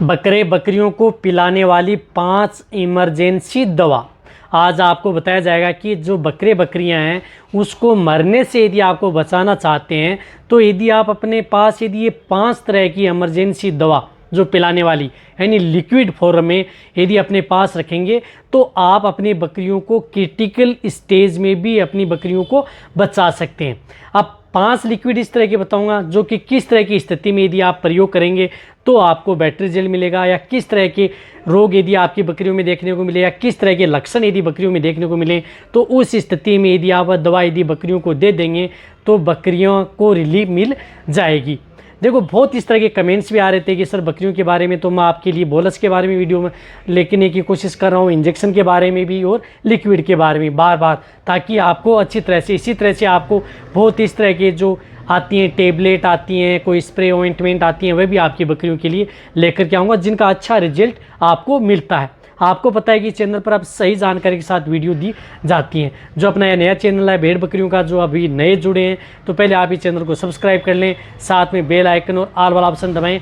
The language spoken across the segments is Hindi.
बकरे बकरियों को पिलाने वाली 5 इमरजेंसी दवा। आज आपको बताया जाएगा कि जो बकरे बकरियां हैं उसको मरने से यदि आपको बचाना चाहते हैं तो यदि आप अपने पास यदि ये 5 तरह की इमरजेंसी दवा जो पिलाने वाली यानी लिक्विड फॉर्म में यदि अपने पास रखेंगे तो आप अपनी बकरियों को क्रिटिकल स्टेज में भी अपनी बकरियों को बचा सकते हैं। अब 5 लिक्विड इस तरह के बताऊंगा जो कि किस तरह की स्थिति में यदि आप प्रयोग करेंगे तो आपको बेटर रिजल्ट मिलेगा, या किस तरह के रोग यदि आपकी बकरियों में देखने को मिले या किस तरह के लक्षण यदि बकरियों में देखने को मिले तो उस स्थिति में यदि आप दवा यदि बकरियों को दे देंगे तो बकरियों को रिलीफ मिल जाएगी। देखो बहुत इस तरह के कमेंट्स भी आ रहे थे कि सर बकरियों के बारे में तो मैं आपके लिए बोलस के बारे में वीडियो में लेने की कोशिश कर रहा हूँ, इंजेक्शन के बारे में भी और लिक्विड के बारे में बार बार, ताकि आपको अच्छी तरह से इसी तरह से आपको बहुत इस तरह के जो आती हैं टेबलेट आती हैं, कोई स्प्रे ऑइंटमेंट आती हैं, वह भी आपकी बकरियों के लिए लेकर के आऊँगा जिनका अच्छा रिजल्ट आपको मिलता है। आपको पता है कि चैनल पर आप सही जानकारी के साथ वीडियो दी जाती हैं। जो अपना नया चैनल है भेड़ बकरियों का, जो अभी नए जुड़े हैं तो पहले आप इस चैनल को सब्सक्राइब कर लें, साथ में बेल आइकन और ऑल वाला ऑप्शन दबाएं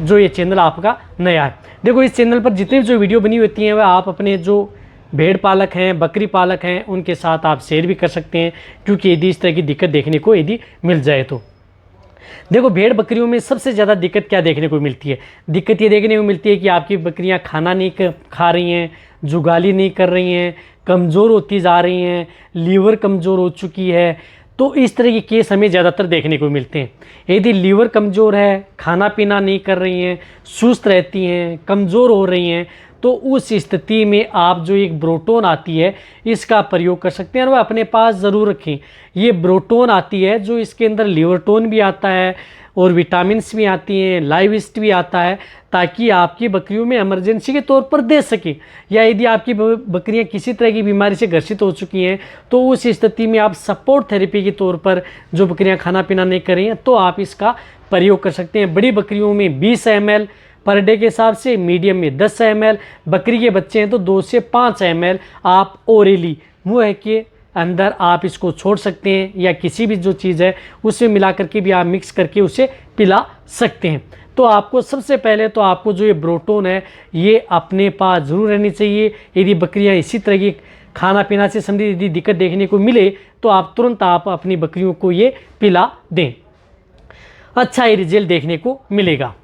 जो ये चैनल आपका नया है। देखो इस चैनल पर जितनी जो वीडियो बनी होती हैं वह आप अपने जो भेड़ पालक हैं, बकरी पालक हैं, उनके साथ आप शेयर भी कर सकते हैं, क्योंकि यदि इस तरह की दिक्कत देखने को यदि मिल जाए तो। देखो भेड़ बकरियों में सबसे ज़्यादा दिक्कत क्या देखने को मिलती है? दिक्कत ये देखने को मिलती है कि आपकी बकरियां खाना नहीं खा रही हैं, जुगाली नहीं कर रही हैं, कमज़ोर होती जा रही हैं, लीवर कमज़ोर हो चुकी है। तो इस तरह के केस हमें ज़्यादातर देखने को मिलते हैं। यदि लीवर कमज़ोर है, खाना पीना नहीं कर रही हैं, सुस्त रहती हैं, कमज़ोर हो रही हैं, तो उस स्थिति में आप जो एक ब्रोटोन आती है इसका प्रयोग कर सकते हैं और वह अपने पास ज़रूर रखें। ये ब्रोटोन आती है जो इसके अंदर लिवरटोन भी आता है और विटामिन्स भी आती हैं, लाइविस्ट भी आता है, ताकि आपकी बकरियों में इमरजेंसी के तौर पर दे सकें। या यदि आपकी बकरियां किसी तरह की बीमारी से ग्रसित हो चुकी हैं तो उस स्थिति में आप सपोर्ट थेरेपी के तौर पर जो बकरियां खाना पीना नहीं कर रही हैं तो आप इसका प्रयोग कर सकते हैं। बड़ी बकरियों में 20 ml पर डे के हिसाब से, मीडियम में 10 ml, बकरी के बच्चे हैं तो 2 से 5 ml आप ओरली मुँह के अंदर आप इसको छोड़ सकते हैं, या किसी भी जो चीज़ है उसमें मिला करके भी आप मिक्स करके उसे पिला सकते हैं। तो आपको सबसे पहले तो आपको जो ये ब्रोटोन है ये अपने पास ज़रूर रहनी चाहिए। यदि बकरियां इसी तरह की खाना पीना से संबंधित यदि दिक्कत देखने को मिले तो आप तुरंत आप अपनी बकरियों को ये पिला दें, अच्छा ये रिजल्ट देखने को मिलेगा।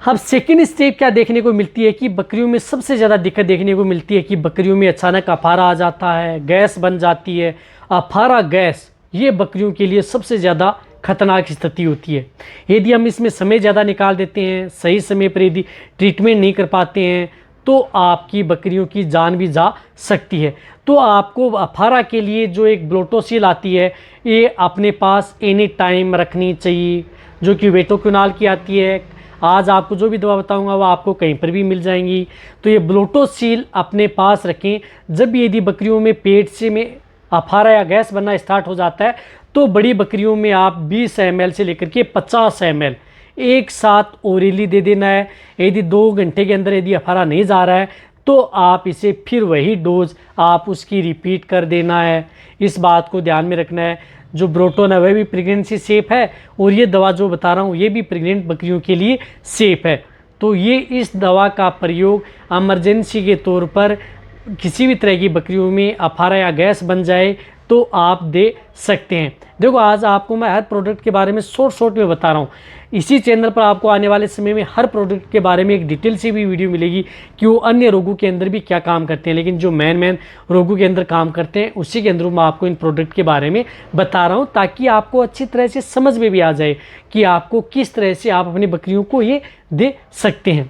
अब सेकेंड स्टेप क्या देखने को मिलती है कि बकरियों में सबसे ज़्यादा दिक्कत देखने को मिलती है कि बकरियों में अचानक अफारा आ जाता है, गैस बन जाती है। अफारा गैस ये बकरियों के लिए सबसे ज़्यादा खतरनाक स्थिति होती है। यदि हम इसमें समय ज़्यादा निकाल देते हैं, सही समय पर यदि ट्रीटमेंट नहीं कर पाते हैं तो आपकी बकरियों की जान भी जा सकती है। तो आपको अफारा के लिए जो एक ब्लोटोसिल आती है ये अपने पास एनी टाइम रखनी चाहिए, जो कि वेटोक्विनाल की आती है। आज आपको जो भी दवा बताऊंगा वो आपको कहीं पर भी मिल जाएंगी। तो ये ब्लोटोसिल अपने पास रखें। जब यदि बकरियों में पेट से में अफारा या गैस बनना स्टार्ट हो जाता है तो बड़ी बकरियों में आप 20 ml से लेकर के 50 ml एक साथ ओरली दे देना है। यदि 2 घंटे के अंदर यदि अफारा नहीं जा रहा है तो आप इसे फिर वही डोज आप उसकी रिपीट कर देना है। इस बात को ध्यान में रखना है। जो ब्रोटोन है वह भी प्रेगनेंसी सेफ़ है और ये दवा जो बता रहा हूँ ये भी प्रेग्नेंट बकरियों के लिए सेफ़ है। तो ये इस दवा का प्रयोग इमरजेंसी के तौर पर किसी भी तरह की बकरियों में अफारा या गैस बन जाए तो आप दे सकते हैं। देखो आज आपको मैं हर प्रोडक्ट के बारे में शॉर्ट में बता रहा हूँ। इसी चैनल पर आपको आने वाले समय में हर प्रोडक्ट के बारे में एक डिटेल से भी वीडियो मिलेगी कि वो अन्य रोगों के अंदर भी क्या काम करते हैं, लेकिन जो मेन रोगों के अंदर काम करते हैं उसी के अंदर मैं आपको इन प्रोडक्ट के बारे में बता रहा हूँ, ताकि आपको अच्छी तरह से समझ में भी आ जाए कि आपको किस तरह से आप अपनी बकरियों को ये दे सकते हैं।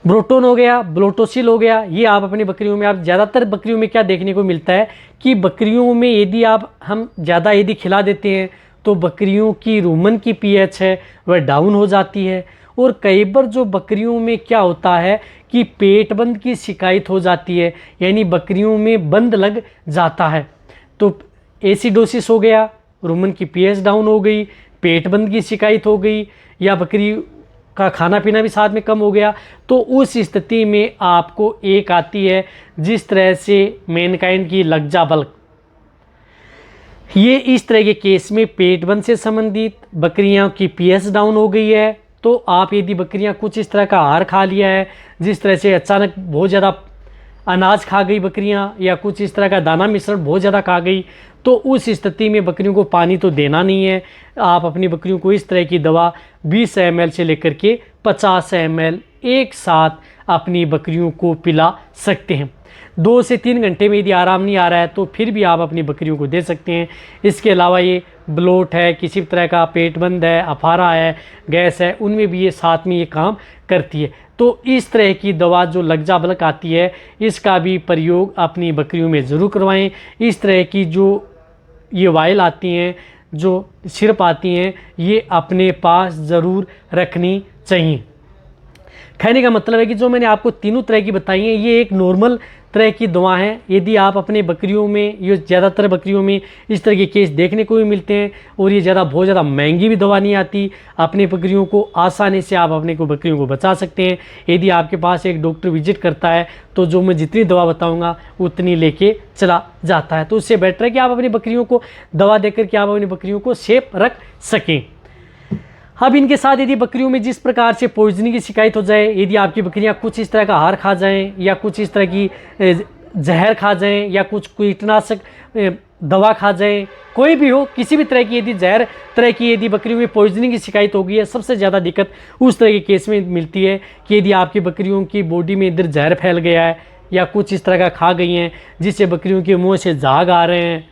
ब्रोटोन हो गया, ब्लोटोसिल हो गया, ये आप अपनी बकरियों में आप ज़्यादातर बकरियों में क्या देखने को मिलता है कि बकरियों में यदि आप हम ज़्यादा यदि खिला देते हैं तो बकरियों की रूमन की पीएच है वह डाउन हो जाती है। और कई बार जो बकरियों में क्या होता है कि पेट बंद की शिकायत हो जाती है, यानी बकरियों में बंद लग जाता है। तो एसिडोसिस हो गया, रूमन की पीएच डाउन हो गई, पेट बंद की शिकायत हो गई, या बकरी का खाना पीना भी साथ में कम हो गया, तो उस स्थिति में आपको एक आती है जिस तरह से मैनकाइंड की लज्जा बल्क। ये इस तरह के केस में पेट बंद से संबंधित बकरियों की पीएच डाउन हो गई है तो आप यदि बकरियां कुछ इस तरह का आहार खा लिया है, जिस तरह से अचानक बहुत ज़्यादा अनाज खा गई बकरियां, या कुछ इस तरह का दाना मिश्रण बहुत ज़्यादा खा गई, तो उस स्थिति में बकरियों को पानी तो देना नहीं है। आप अपनी बकरियों को इस तरह की दवा 20 ml से लेकर के 50 ml एक साथ अपनी बकरियों को पिला सकते हैं। 2 से 3 घंटे में यदि आराम नहीं आ रहा है तो फिर भी आप अपनी बकरियों को दे सकते हैं। इसके अलावा ये ब्लोट है, किसी भी तरह का पेट बंद है, अफारा है, गैस है, उनमें भी ये साथ में ये काम करती है। तो इस तरह की दवा जो लग्जा बलक आती है, इसका भी प्रयोग अपनी बकरियों में ज़रूर करवाएं। इस तरह की जो ये वायल आती हैं, जो सिरप आती हैं, ये अपने पास ज़रूर रखनी चाहिए। कहने का मतलब है कि जो मैंने आपको तीनों तरह की बताई हैं, ये एक नॉर्मल तरह की दवा है। यदि आप अपने बकरियों में, ये ज़्यादातर बकरियों में इस तरह के केस देखने को भी मिलते हैं, और ये बहुत ज़्यादा महंगी भी दवा नहीं आती। अपने बकरियों को आसानी से आप अपने बकरियों को बचा सकते हैं। यदि आपके पास एक डॉक्टर विजिट करता है तो जो मैं जितनी दवा बताऊँगा उतनी लेके चला जाता है। तो उससे बेटर है कि आप अपनी बकरियों को दवा देकर के आप अपनी बकरियों को सेफ रख सकें। अब इनके साथ यदि बकरियों में जिस प्रकार से पॉइजनिंग की शिकायत हो जाए, यदि आपकी बकरियां कुछ इस तरह का आहार खा जाएं, या कुछ इस तरह की जहर खा जाएं, या कुछ कीटनाशक दवा खा जाएं, कोई भी हो, किसी भी तरह की यदि जहर तरह की यदि बकरियों में पॉइजनिंग की शिकायत हो गई है, सबसे ज़्यादा दिक्कत उस तरह के केस में मिलती है कि यदि आपकी बकरियों की बॉडी में इधर जहर फैल गया है, या कुछ इस तरह का खा गई हैं जिससे बकरियों के मुँह से झाग आ रहे हैं,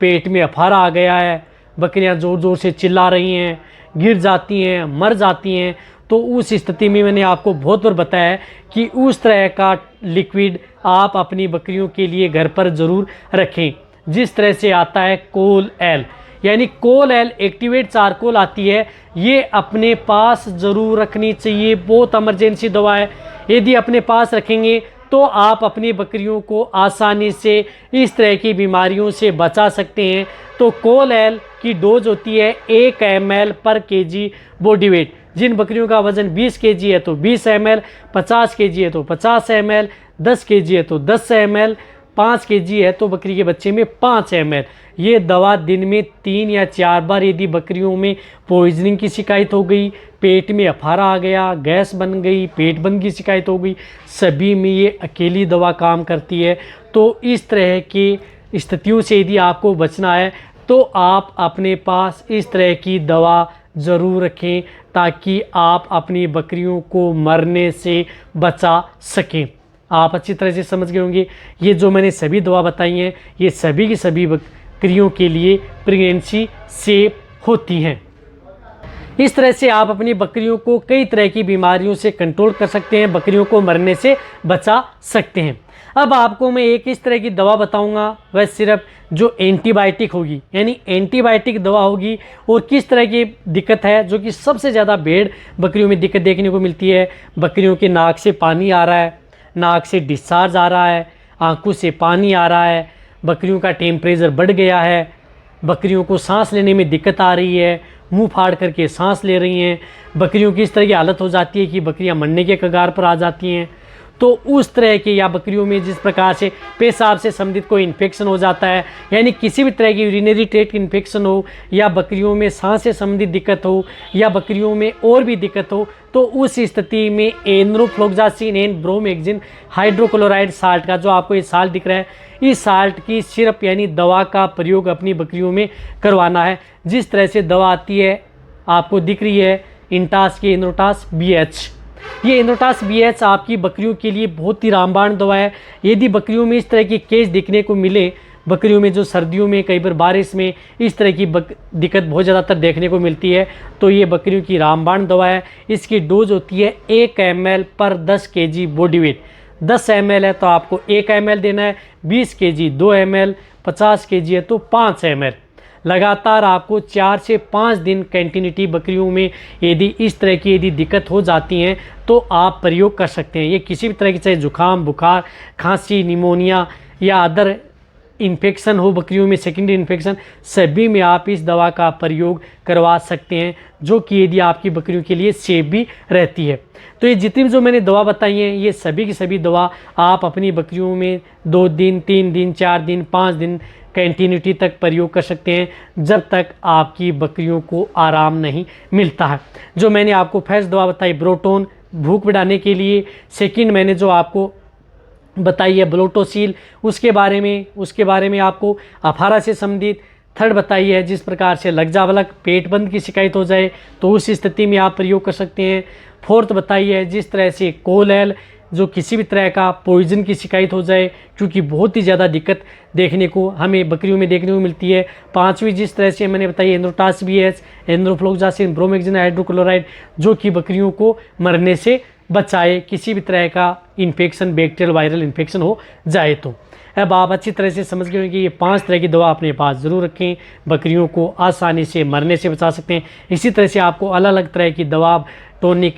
पेट में अफारा आ गया है, बकरियाँ ज़ोर ज़ोर से चिल्ला रही हैं, गिर जाती हैं, मर जाती हैं, तो उस स्थिति में मैंने आपको बहुत बार बताया है कि उस तरह का लिक्विड आप अपनी बकरियों के लिए घर पर ज़रूर रखें। जिस तरह से आता है कोल एल, यानी कोल एल एक्टिवेट चारकोल आती है, ये अपने पास ज़रूर रखनी चाहिए। बहुत इमरजेंसी दवा है। यदि अपने पास रखेंगे तो आप अपनी बकरियों को आसानी से इस तरह की बीमारियों से बचा सकते हैं। तो कोल एल की डोज होती है 1 ml पर kg बॉडी वेट। जिन बकरियों का वज़न 20 kg है तो 20 ml, 50 kg है तो 50 ml, 10 kg है तो 10 ml, 5 kg है तो बकरी के बच्चे में 5 ml। ये दवा दिन में 3 या 4 बार यदि बकरियों में पॉइजनिंग की शिकायत हो गई, पेट में अफारा आ गया, गैस बन गई, पेट बंद की शिकायत हो गई, सभी में ये अकेली दवा काम करती है। तो इस तरह की स्थितियों से यदि आपको बचना है तो आप अपने पास इस तरह की दवा ज़रूर रखें, ताकि आप अपनी बकरियों को मरने से बचा सकें। आप अच्छी तरह से समझ गए होंगे। ये जो मैंने सभी दवा बताई हैं, ये सभी की सभी बकरियों के लिए प्रेगनेंसी सेफ होती हैं। इस तरह से आप अपनी बकरियों को कई तरह की बीमारियों से कंट्रोल कर सकते हैं, बकरियों को मरने से बचा सकते हैं। अब आपको मैं एक इस तरह की दवा बताऊंगा, वह सिर्फ जो एंटीबायोटिक होगी, यानी एंटीबायोटिक दवा होगी। और किस तरह की दिक्कत है, जो कि सबसे ज़्यादा भेड़ बकरियों में दिक्कत देखने को मिलती है। बकरियों के नाक से पानी आ रहा है, नाक से डिस्चार्ज आ रहा है, आंखों से पानी आ रहा है, बकरियों का टेम्परेचर बढ़ गया है, बकरियों को सांस लेने में दिक्कत आ रही है, मुंह फाड़ करके सांस ले रही हैं, बकरियों की इस तरह की हालत हो जाती है कि बकरियां मरने के कगार पर आ जाती हैं। तो उस तरह के, या बकरियों में जिस प्रकार से पेशाब से संबंधित कोई इन्फेक्शन हो जाता है, यानी किसी भी तरह की यूरिनरी ट्रैक्ट इन्फेक्शन हो, या बकरियों में सांस से संबंधित दिक्कत हो, या बकरियों में और भी दिक्कत हो, तो उस स्थिति में एनरोफ्लोक्सासिन एंड ब्रोमेक्जिन हाइड्रोक्लोराइड साल्ट का, जो आपको ये साल्ट दिख रहा है, इस साल्ट की सिरप यानी दवा का प्रयोग अपनी बकरियों में करवाना है। जिस तरह से दवा आती है आपको दिख रही है, इंटास की इनरोटास BH। ये इनरोटास BH आपकी बकरियों के लिए बहुत ही रामबाण दवा है। यदि बकरियों में इस तरह की केस देखने को मिले, बकरियों में जो सर्दियों में, कई बार बारिश में इस तरह की दिक्कत बहुत ज़्यादातर देखने को मिलती है, तो ये बकरियों की रामबाण दवा है। इसकी डोज होती है 1 ml पर 10 kg बॉडी वेट। 10 ml है तो आपको 1 ml देना है, 20 kg 2 ml, 50 kg है तो 5 ml। लगातार आपको 4 से 5 दिन कंटिन्यूटी बकरियों में यदि इस तरह की यदि दिक्कत हो जाती हैं तो आप प्रयोग कर सकते हैं। ये किसी भी तरह की, चाहे जुकाम, बुखार, खांसी, निमोनिया या अदर इन्फेक्शन हो बकरियों में, सेकेंडरी इन्फेक्शन, सभी में आप इस दवा का प्रयोग करवा सकते हैं, जो कि यदि आपकी बकरियों के लिए सेफ भी रहती है। तो ये जितनी भी जो मैंने दवा बताई हैं, ये सभी की सभी दवा आप अपनी बकरियों में 2 दिन, 3 दिन, 4 दिन, 5 दिन कंटिन्यूटी तक प्रयोग कर सकते हैं जब तक आपकी बकरियों को आराम नहीं मिलता है। जो मैंने आपको फर्स्ट दवा बताई ब्रोटोन भूख बढ़ाने के लिए, सेकंड मैंने जो आपको बताई है ब्लोटोसील उसके बारे में आपको अफारा से संबंधित, थर्ड बताई है जिस प्रकार से लग्जावलक पेट बंद की शिकायत हो जाए तो उस स्थिति में आप प्रयोग कर सकते हैं। फोर्थ बताई है जिस तरह से कोलेल जो किसी भी तरह का पॉइजन की शिकायत हो जाए, क्योंकि बहुत ही ज़्यादा दिक्कत देखने को हमें बकरियों में देखने को मिलती है। पांचवी जिस तरह से मैंने बताई एंड्रोटास बीएच, एंड्रोफ्लोक्सासिन, ब्रोमेक्सिन हाइड्रोक्लोराइड जो कि बकरियों को मरने से बचाए किसी भी तरह का इन्फेक्शन बैक्टीरियल वायरल इन्फेक्शन हो जाए तो। अब आप अच्छी तरह से समझ गए होंगे कि ये 5 तरह की दवा अपने पास ज़रूर रखें, बकरियों को आसानी से मरने से बचा सकते हैं। इसी तरह से आपको अलग अलग तरह की दवा टॉनिक,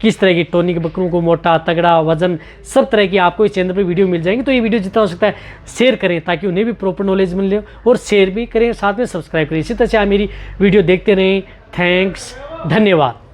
किस तरह की टॉनिक बकरों को मोटा तगड़ा वजन सब तरह की आपको इस चैनल पर वीडियो मिल जाएंगी। तो ये वीडियो जितना हो सकता है शेयर करें ताकि उन्हें भी प्रॉपर नॉलेज मिले, और शेयर भी करें साथ में सब्सक्राइब करें। इसी तरह से आप मेरी वीडियो देखते रहें। थैंक्स, धन्यवाद।